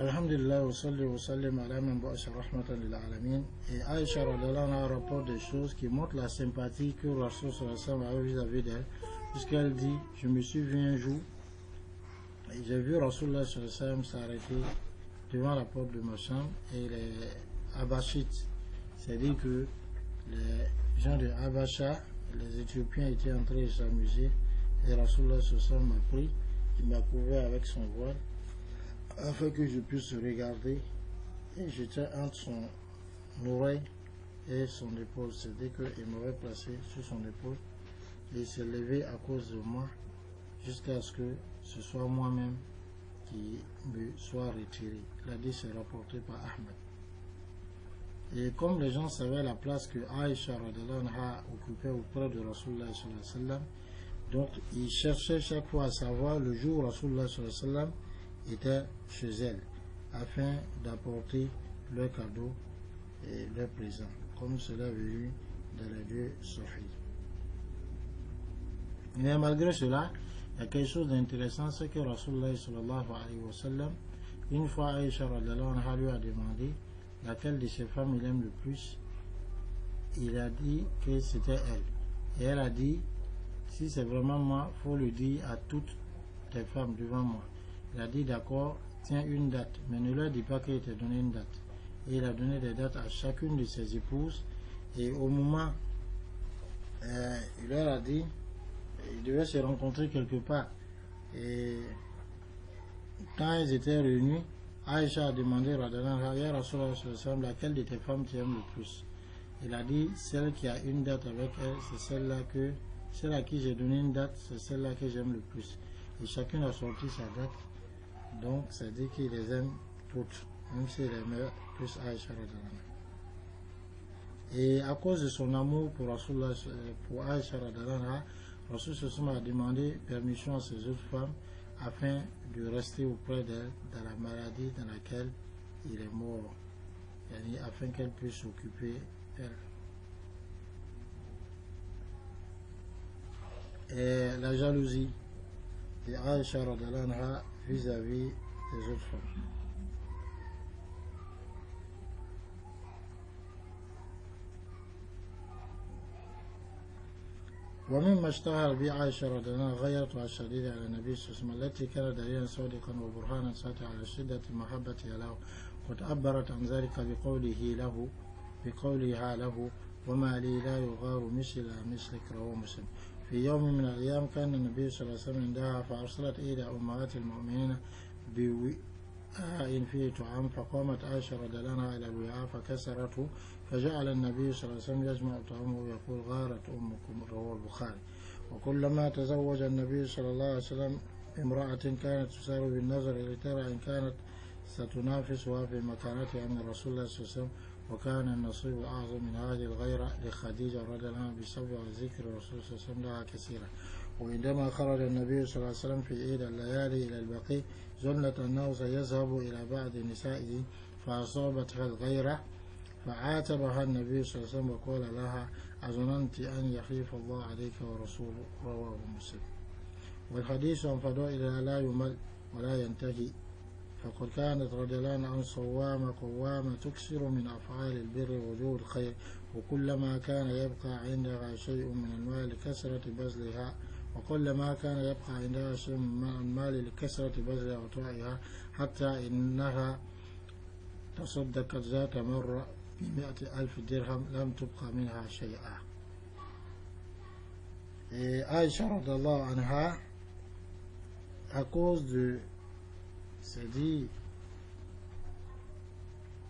Alhamdulillah wa salli wa sallim ala man ba'asa rahmatan lil alamin. Et Aïcha radhiyallahu anha rapporte des choses qui montrent la sympathie que Rasul sallallahu alayhi wa sallam avait vis-à-vis d'elle, puisqu'elle dit: je me suis vu un jour et j'ai vu Rasulullah sallallahu alayhi wa sallam s'arrêter devant la porte de ma chambre, et les Abashites, c'est-à-dire que les gens de Abasha, les Éthiopiens, étaient en train de s'amuser, et Rasulullah sallallahu alayhi wa sallam m'a pris, il m'a couvert avec son voile afin que je puisse regarder, et j'étais entre son oreille et son épaule, c'est-à-dire qu'il m'avait placé sur son épaule et il s'est levé à cause de moi jusqu'à ce que ce soit moi-même qui me soit retiré. La dit c'est rapporté par Ahmed. Et comme les gens savaient la place que Aïcha radhiyallahu anha occupait auprès de Rasulullah sallallahu alayhi wa sallam, donc ils cherchaient chaque fois à savoir le jour où Rasulullah sallallahu alayhi wa sallam était chez elle, afin d'apporter leurs cadeaux et leurs présents, comme cela est venu dans les deux Sahih. Mais malgré cela, il y a quelque chose d'intéressant, c'est que Rasulullah sallallahu alayhi wa sallam, une fois Aïcha radhiyallahu anha lui a demandé laquelle de ses femmes il aime le plus, il a dit que c'était elle. Et elle a dit: si c'est vraiment moi, il faut le dire à toutes les femmes devant moi. Il a dit: d'accord, tiens une date, mais ne leur dis pas qu'il t'a donné une date. Et il a donné des dates à chacune de ses épouses, et au moment, il leur a dit, ils devaient se rencontrer quelque part. Et quand ils étaient réunis, Aïcha a demandé à Rasulullah, laquelle de tes femmes tu aimes le plus? Il a dit: celle qui a une date avec elle, c'est celle à qui j'ai donné une date, c'est celle-là que j'aime le plus. Et chacune a sorti sa date. Donc, ça dit qu'il les aime toutes, même s'il aimait plus Aïcha radhiyallahu anha. Et à cause de son amour pour Rasulullah, pour Aïcha radhiyallahu anha, Rasulullah a demandé permission à ses autres femmes afin de rester auprès d'elle dans la maladie dans laquelle il est mort, afin qu'elle puisse s'occuper d'elle. Et la jalousie de Aïcha radhiyallahu anha vis-à-vis des autres femmes. ومما اشتهر به عائشة رضي الله عنها غيرتها الشديدة على النبي صلى الله عليه وسلم، التي كانت دليلا صادقا وبرهانا ساطعا على شدة محبتها له، قد عبرت عن ذلك بقولها له: وما لي لا يغار مثلك، رواه مسلم. في يوم من الأيام كان النبي صلى الله عليه وسلم عندها، فأرسلت إلى أمهات المؤمنين بوعاء فيه طعام، فقامت عائشة رضي الله عنها إلى الوعاء فكسرته، فجعل النبي صلى الله عليه وسلم يجمع طعامه ويقول: غارت أمكم، رواه البخاري. وكلما تزوج النبي صلى الله عليه وسلم امرأة كانت تسار بالنظر لترى إن كانت ستنافسها في مكانتها من رسول الله صلى الله عليه وسلم، وكان النصيب الأعظم من هذه الغيرة لخديجة رضي الله عنها بسبب ذكر الرسول صلى الله عليه وسلم لها كثيرا. وعندما خرج النبي صلى الله عليه وسلم في عيد الليالي إلى البقيع، ظنت أنه سيذهب إلى بعض نسائه فأصابتها الغيرة، فعاتبها النبي صلى الله عليه وسلم وقال لها: أظننت أن يخيف الله عليك ورسوله، رواه مسلم. والحديث عن فضائلها لا يمل ولا ينتهي، فقد كانت رضي الله عنها صوامة قوامة تكثر من أفعال البر ووجوه الخير، وكلما كان يبقى عندها شيء من المال لكثرة بذلها، وكلما كان يبقى عندها شيء من المال لكثرة بذلها وطاعها، حتى إنها تصدقت ذات مرة ب100,000 درهم لم تبقى منها شيئا. Et Aïcha radhiyallahu anha, à cause de, c'est-à-dire,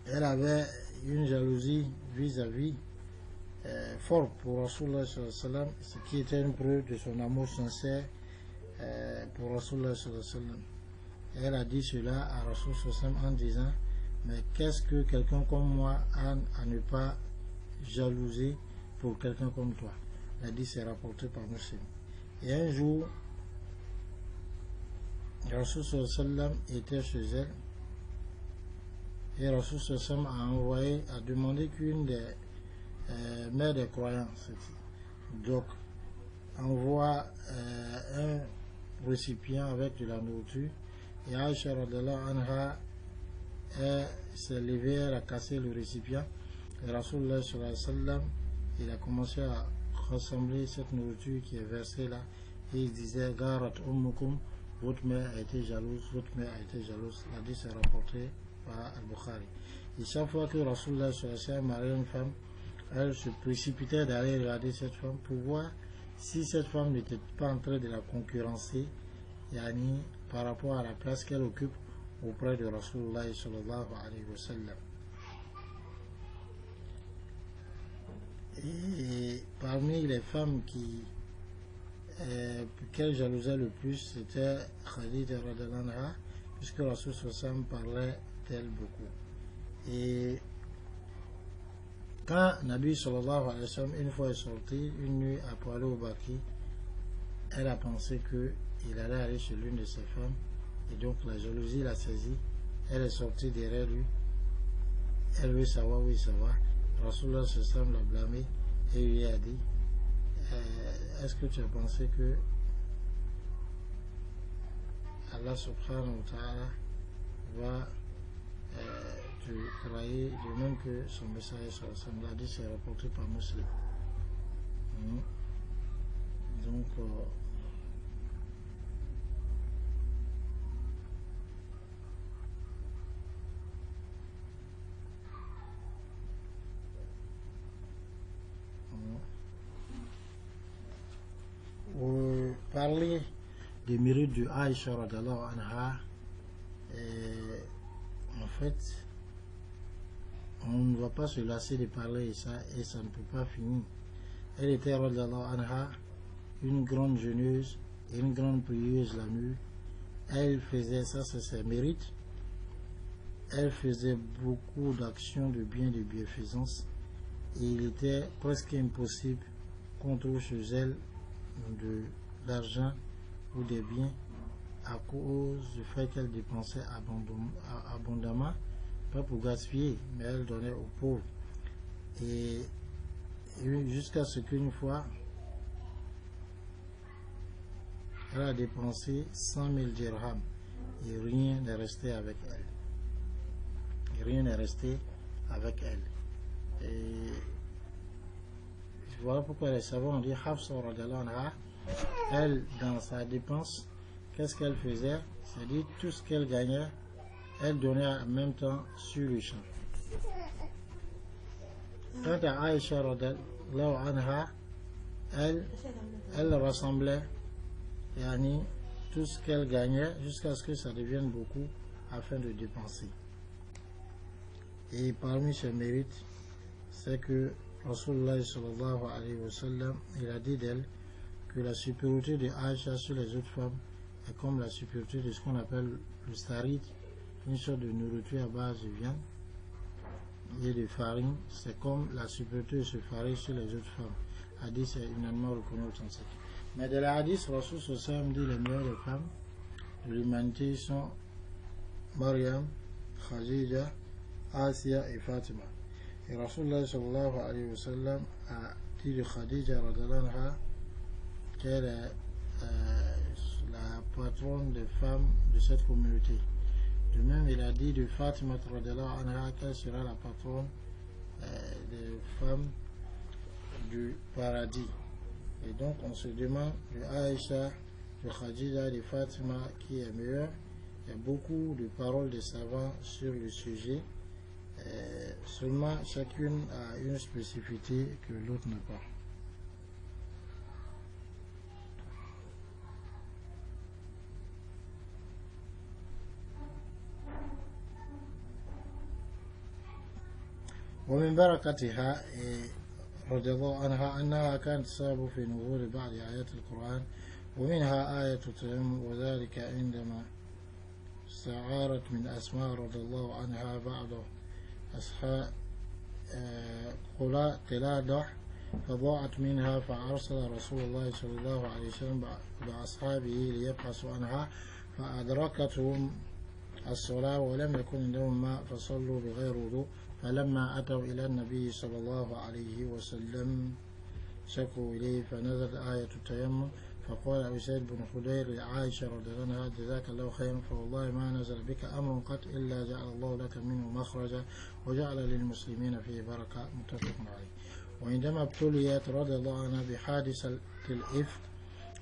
elle avait une jalousie vis-à-vis forte pour Rasulullah sallallahu alayhi wa sallam, ce qui était une preuve de son amour sincère pour Rasulullah sallallahu alayhi wa sallam. Elle a dit cela à Rasulullah sallallahu alayhi wa sallam en disant: mais qu'est-ce que quelqu'un comme moi a à ne pas jalouser pour quelqu'un comme toi? Elle a dit, c'est rapporté par Muslim. Et un jour, Rasul sallallahu alayhi wa sallam était chez elle, et Rasul sallallahu alayhi wa sallam a demandé qu'une des mères des croyants, donc, envoie un récipient avec de la nourriture, et Aïcha radhiyallahu anha elle s'est levée, elle a cassé le récipient. Et Rasulullah sallallahu alayhi wa sallam, il a commencé à rassembler cette nourriture qui est versée là. Et il disait, Garat ummukum, votre mère a été jalouse, votre mère a été jalouse. L'hadith est rapporté par Al-Bukhari. Et chaque fois que Rasulullah sallallahu alayhi wa sallam mariait une femme, elle se précipitait d'aller regarder cette femme pour voir si cette femme n'était pas en train de la concurrencer, yani, par rapport à la place qu'elle occupe auprès de Rasulullah sallallahu alayhi wa sallam. Et parmi les femmes qu'elle jalousait le plus, c'était Khadija radhiyallahu anha, puisque Rasul sallallahu alayhi wa sallam parlait d'elle beaucoup. Et quand Nabi sallallahu alayhi wa sallam une fois est sorti, une nuit après aller au Baki, elle a pensé qu'il allait aller chez l'une de ses femmes, et donc la jalousie l'a saisie. Elle est sortie derrière lui, elle veut savoir où il se va. Rasulullah sallallahu alayhi wa sallam l'a blâmé et lui a dit, est-ce que tu as pensé que Allah subhanahu wa ta'ala va te croyer de même que son message l'a dit, c'est rapporté par Muslim. Donc parler des mérites de Aïcha radhiyallahu anha, en fait on ne va pas se lasser de parler de ça et ça ne peut pas finir. Elle était radhiyallahu anha une grande jeûneuse et une grande prieuse la nuit. Elle faisait ça, c'est ses mérites. Elle faisait beaucoup d'actions de bien, de bienfaisance, et il était presque impossible qu'on trouve chez elle de l'argent ou des biens à cause du fait qu'elle dépensait abondamment, pas pour gaspiller, mais elle donnait aux pauvres. Et jusqu'à ce qu'une fois, elle a dépensé 100 000 dirhams et rien n'est resté avec elle. Et rien n'est resté avec elle. Et voilà pourquoi les savants ont dit Hafsa radhiyallahu anha, elle, dans sa dépense, qu'est-ce qu'elle faisait? C'est-à-dire tout ce qu'elle gagnait, elle donnait en même temps sur le champ. Quant à Aïcha radhiyallahu anha, elle rassemblait tout ce qu'elle gagnait jusqu'à ce que ça devienne beaucoup afin de dépenser. Et parmi ses mérites, c'est que Rasulullah sallallahu alayhi wa sallam, il a dit d'elle que la supériorité de Aïcha sur les autres femmes est comme la supériorité de ce qu'on appelle le starid, une sorte de nourriture à base de viande et de farine. C'est comme la supériorité de ce farine sur les autres femmes. Hadith est unanimement reconnu authentique. Mais de la hadith, Rasul sallallahu alayhi wa sallam dit les meilleures femmes de l'humanité sont Maryam, Khadija, Asiya et Fatima. Et Rasulullah sallallahu alayhi wa sallam a dit de Khadija radhiyallahu anha qu'elle est la patronne des femmes de cette communauté. De même, il a dit de Fatima radhiyallahu anha qu'elle sera la patronne des femmes du paradis. Et donc, on se demande de Aïcha, de Khadija, de Fatima qui est meilleure. Il y a beaucoup de paroles des savants sur le sujet. Seulement, chacune a une spécificité que l'autre n'a pas. ومن بركتها رضي الله عنها أنها كانت سبب في نزول بعض آيات القرآن ومنها آية التيمم وذلك عندما استعارت من أسماء رضي الله عنها بعض أصحاب قلادة فضاعت منها فأرسل رسول الله صلى الله عليه وسلم بأصحابه ليبحثوا عنها فأدركتهم الصلاة ولم يكن عندهم ماء فصلوا بغير وضوء فلما أتوا إلى النبي صلى الله عليه وسلم شكوا إليه فنزلت آية التيمم فقال أسيد بن خدير لعائشة رضي الله عنها جزاك الله خيرا فوالله ما نزل بك أمر قط إلا جعل الله لك منه مخرجا وجعل للمسلمين فيه بركة. متفق عليه. وعندما ابتليت رضي الله عنها بحادثة الإفك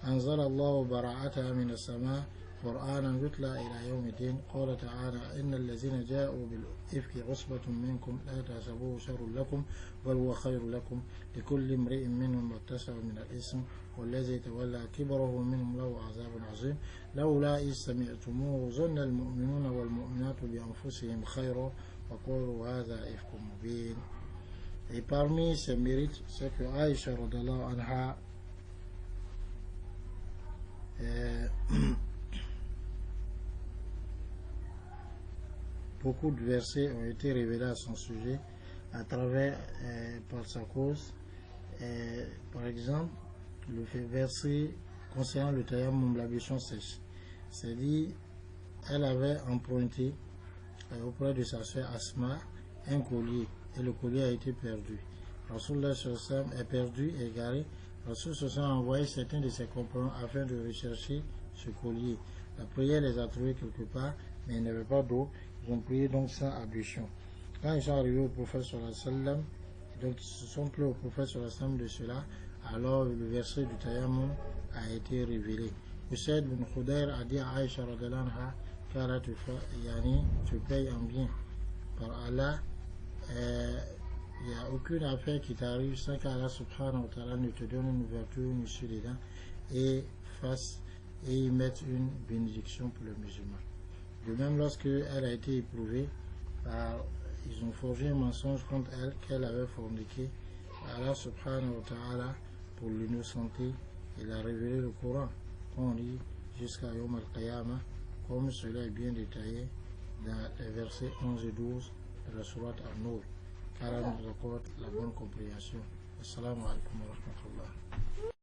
أنزل الله براءتها من السماء قرآنا يتلى إلى يوم الدين. قال تعالى إن الذين جاءوا بالإفك عصبة منكم لا تحسبوه شر لكم بل هو خير لكم لكل امرئ منهم ما اكتسب من الإثم والذي تولى كبره منهم له عذاب عظيم لولا إذ سمعتموه ظن المؤمنون والمؤمنات بأنفسهم خيرا وقالوا هذا إفك مبين. Et parmi ses mérites, c'est que Aïcha radhiyallahu anha beaucoup de versets ont été révélés à son sujet à travers, par sa cause. Par exemple, le verset concernant le tayammum, l'ablution sèche. C'est dit, elle avait emprunté auprès de sa sœur Asma un collier et le collier a été perdu. Rasulullah est perdu, égaré. Rasulullah a envoyé certains de ses compagnons afin de rechercher ce collier. La prière les a trouvés quelque part, mais il n'y avait pas d'eau. Ils ont prié donc sans ablution. Quand ils sont arrivés au prophète sallam, donc ils se sont plaints au prophète sallam de cela, alors le verset du tayammum a été révélé. Usaid bin Khudayr a dit à Aïcha radhiyallahu anha, car tu payes en bien. Par Allah, il n'y a aucune affaire qui t'arrive sans qu'Allah subhanahu wa ta'ala ne te donne une ouverture, une issue dedans et y mette une bénédiction pour le musulman. De même, lorsqu'elle a été éprouvée, ils ont forgé un mensonge contre elle qu'elle avait forniqué. Allah subhanahu wa ta'ala, pour l'innocenter, il a révélé le Coran, qu'on lit jusqu'à Yom al-Qiyamah, comme cela est bien détaillé dans les versets 11 et 12 de la sourate An-Nur. Car nous accorde la bonne compréhension. Assalamu alaikum wa rahmatullah.